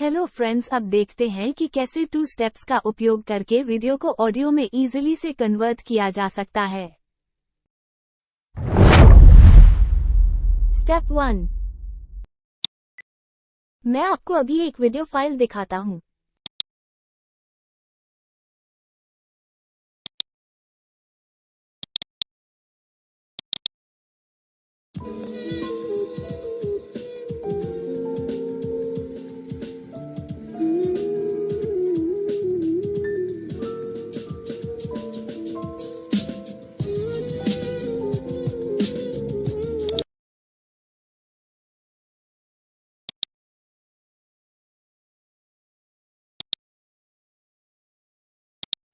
Hello friends, अब देखते हैं कि कैसे 2 स्टेप्स का उपयोग करके वीडियो को ऑडियो में इजीली से कन्वर्ट किया जा सकता है। स्टेप 1। मैं आपको अभी एक वीडियो फाइल दिखाता हूँ।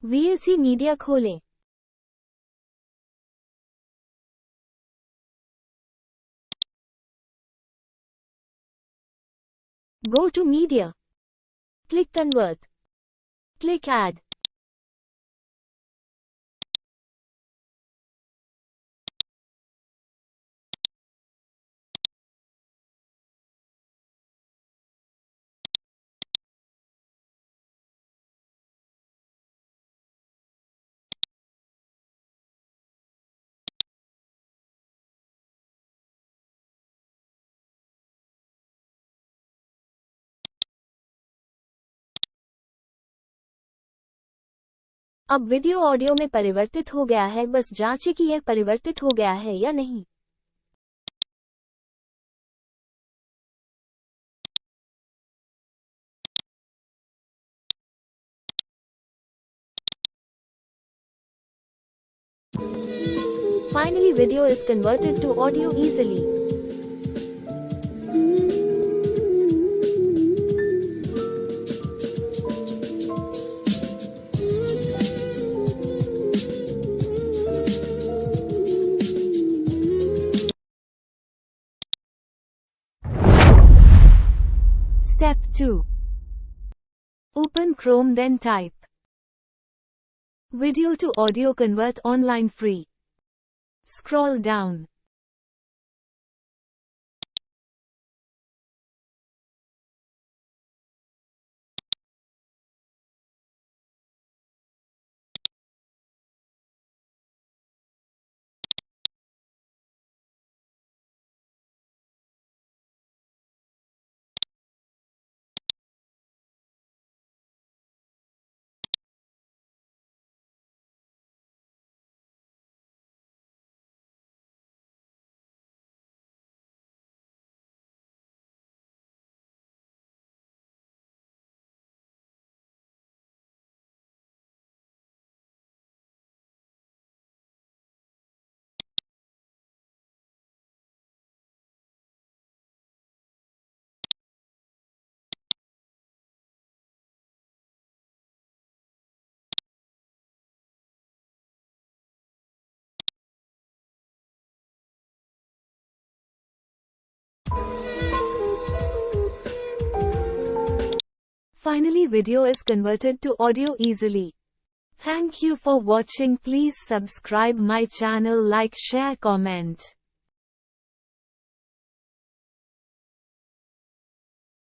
वीएलसी मीडिया खोलें। Go to media. Click convert. Click add. अब वीडियो ऑडियो में परिवर्तित हो गया है, बस जांचें कि यह परिवर्तित हो गया है या नहीं। Finally, video is converted to audio easily. Step 2. Open Chrome, then type Video to Audio Convert Online Free. Scroll down. Finally, video is converted to audio easily. Thank you for watching. Please subscribe my channel, like, share, comment.